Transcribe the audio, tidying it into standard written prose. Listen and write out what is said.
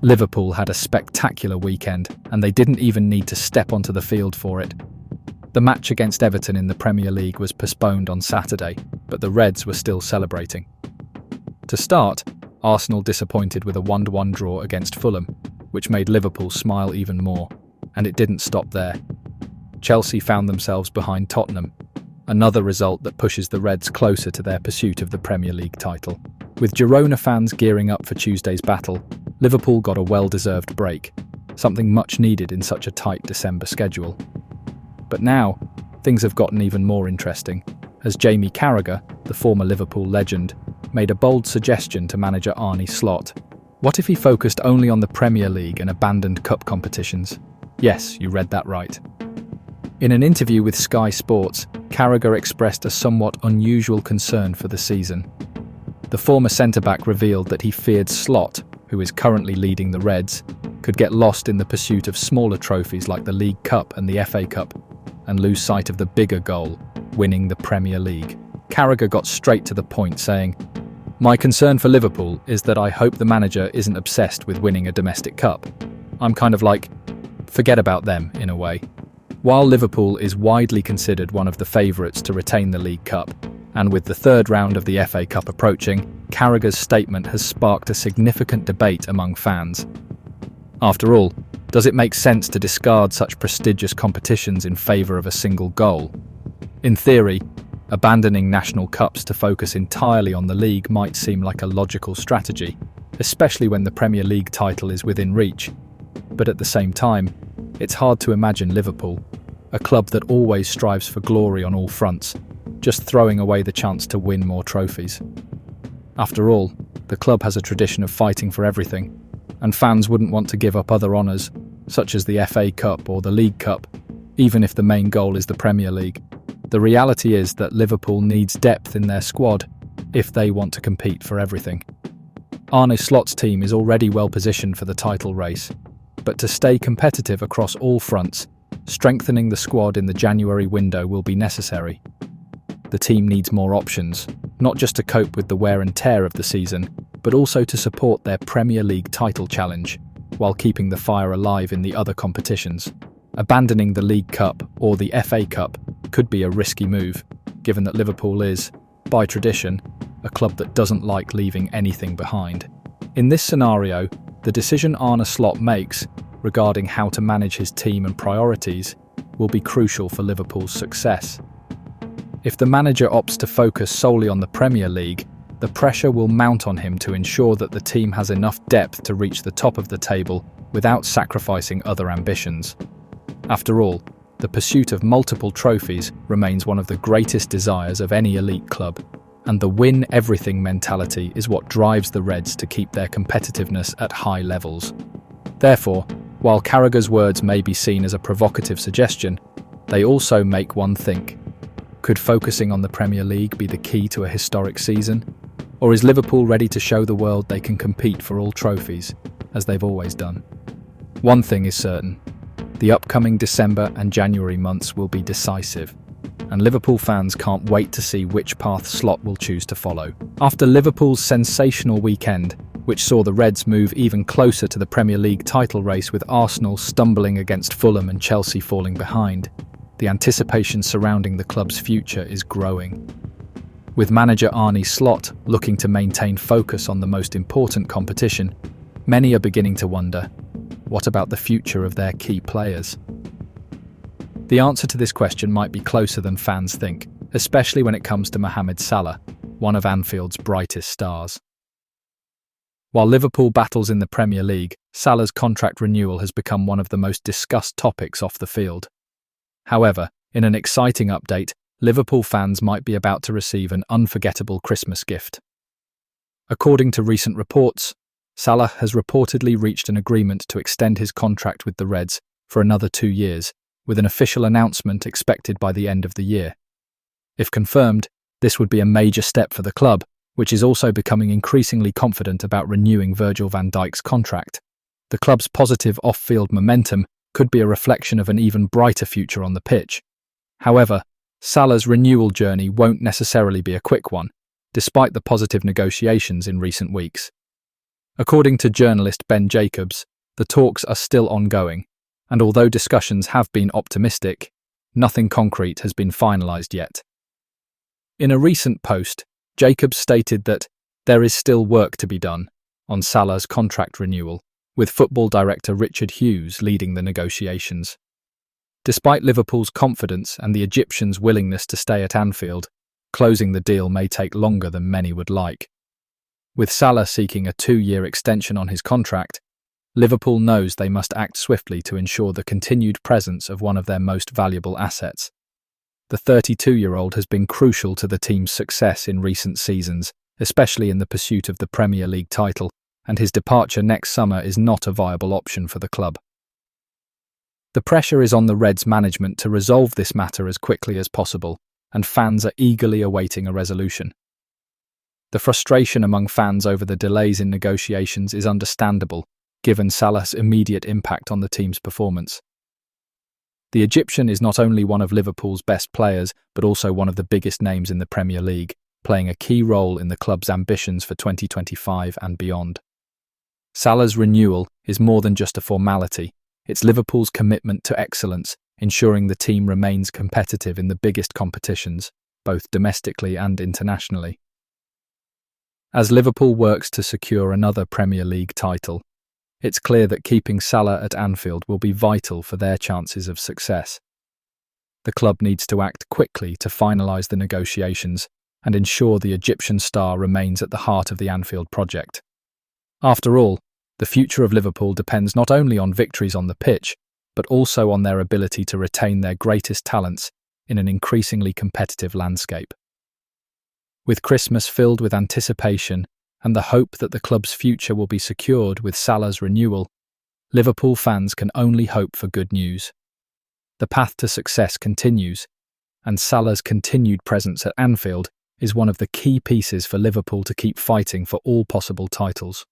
Liverpool had a spectacular weekend, and they didn't even need to step onto the field for it. The match against Everton in the Premier League was postponed on Saturday, but the Reds were still celebrating. To start, Arsenal disappointed with a 1-1 draw against Fulham, which made Liverpool smile even more, and it didn't stop there. Chelsea found themselves behind Tottenham, another result that pushes the Reds closer to their pursuit of the Premier League title. With Girona fans gearing up for Tuesday's battle, Liverpool got a well-deserved break, something much needed in such a tight December schedule. But now, things have gotten even more interesting, as Jamie Carragher, the former Liverpool legend, made a bold suggestion to manager Arne Slot. What if he focused only on the Premier League and abandoned cup competitions? Yes, you read that right. In an interview with Sky Sports, Carragher expressed a somewhat unusual concern for the season. The former centre-back revealed that he feared Slot, who is currently leading the Reds, could get lost in the pursuit of smaller trophies like the League Cup and the FA Cup, and lose sight of the bigger goal, winning the Premier League. Carragher got straight to the point, saying, "My concern for Liverpool is that I hope the manager isn't obsessed with winning a domestic cup. I'm kind of like, forget about them, in a way." While Liverpool is widely considered one of the favourites to retain the League Cup, and with the third round of the FA Cup approaching, Carragher's statement has sparked a significant debate among fans. After all, does it make sense to discard such prestigious competitions in favour of a single goal? In theory, abandoning national cups to focus entirely on the league might seem like a logical strategy, especially when the Premier League title is within reach. But at the same time, it's hard to imagine Liverpool, a club that always strives for glory on all fronts, just throwing away the chance to win more trophies. After all, the club has a tradition of fighting for everything, and fans wouldn't want to give up other honours, such as the FA Cup or the League Cup, even if the main goal is the Premier League. The reality is that Liverpool needs depth in their squad if they want to compete for everything. Arne Slot's team is already well positioned for the title race, but to stay competitive across all fronts, strengthening the squad in the January window will be necessary. The team needs more options, not just to cope with the wear and tear of the season, but also to support their Premier League title challenge, while keeping the fire alive in the other competitions. Abandoning the League Cup or the FA Cup could be a risky move, given that Liverpool is, by tradition, a club that doesn't like leaving anything behind. In this scenario, the decision Arne Slot makes regarding how to manage his team and priorities will be crucial for Liverpool's success. If the manager opts to focus solely on the Premier League, the pressure will mount on him to ensure that the team has enough depth to reach the top of the table without sacrificing other ambitions. After all, the pursuit of multiple trophies remains one of the greatest desires of any elite club, and the win-everything mentality is what drives the Reds to keep their competitiveness at high levels. Therefore, while Carragher's words may be seen as a provocative suggestion, they also make one think. Could focusing on the Premier League be the key to a historic season? Or is Liverpool ready to show the world they can compete for all trophies, as they've always done? One thing is certain. The upcoming December and January months will be decisive, and Liverpool fans can't wait to see which path Slot will choose to follow. After Liverpool's sensational weekend, which saw the Reds move even closer to the Premier League title race with Arsenal stumbling against Fulham and Chelsea falling behind, the anticipation surrounding the club's future is growing. With manager Arne Slot looking to maintain focus on the most important competition, many are beginning to wonder, what about the future of their key players? The answer to this question might be closer than fans think, especially when it comes to Mohamed Salah, one of Anfield's brightest stars. While Liverpool battles in the Premier League, Salah's contract renewal has become one of the most discussed topics off the field. However, in an exciting update, Liverpool fans might be about to receive an unforgettable Christmas gift. According to recent reports, Salah has reportedly reached an agreement to extend his contract with the Reds for another 2 years, with an official announcement expected by the end of the year. If confirmed, this would be a major step for the club, which is also becoming increasingly confident about renewing Virgil van Dijk's contract. The club's positive off-field momentum could be a reflection of an even brighter future on the pitch. However, Salah's renewal journey won't necessarily be a quick one, despite the positive negotiations in recent weeks. According to journalist Ben Jacobs, the talks are still ongoing, and although discussions have been optimistic, nothing concrete has been finalised yet. In a recent post, Jacobs stated that there is still work to be done on Salah's contract renewal, with football director Richard Hughes leading the negotiations. Despite Liverpool's confidence and the Egyptians' willingness to stay at Anfield, closing the deal may take longer than many would like. With Salah seeking a 2-year extension on his contract, Liverpool knows they must act swiftly to ensure the continued presence of one of their most valuable assets. The 32-year-old has been crucial to the team's success in recent seasons, especially in the pursuit of the Premier League title, and his departure next summer is not a viable option for the club. The pressure is on the Reds' management to resolve this matter as quickly as possible, and fans are eagerly awaiting a resolution. The frustration among fans over the delays in negotiations is understandable, given Salah's immediate impact on the team's performance. The Egyptian is not only one of Liverpool's best players, but also one of the biggest names in the Premier League, playing a key role in the club's ambitions for 2025 and beyond. Salah's renewal is more than just a formality. It's Liverpool's commitment to excellence, ensuring the team remains competitive in the biggest competitions, both domestically and internationally. As Liverpool works to secure another Premier League title, it's clear that keeping Salah at Anfield will be vital for their chances of success. The club needs to act quickly to finalise the negotiations and ensure the Egyptian star remains at the heart of the Anfield project. After all, the future of Liverpool depends not only on victories on the pitch, but also on their ability to retain their greatest talents in an increasingly competitive landscape. With Christmas filled with anticipation and the hope that the club's future will be secured with Salah's renewal, Liverpool fans can only hope for good news. The path to success continues, and Salah's continued presence at Anfield is one of the key pieces for Liverpool to keep fighting for all possible titles.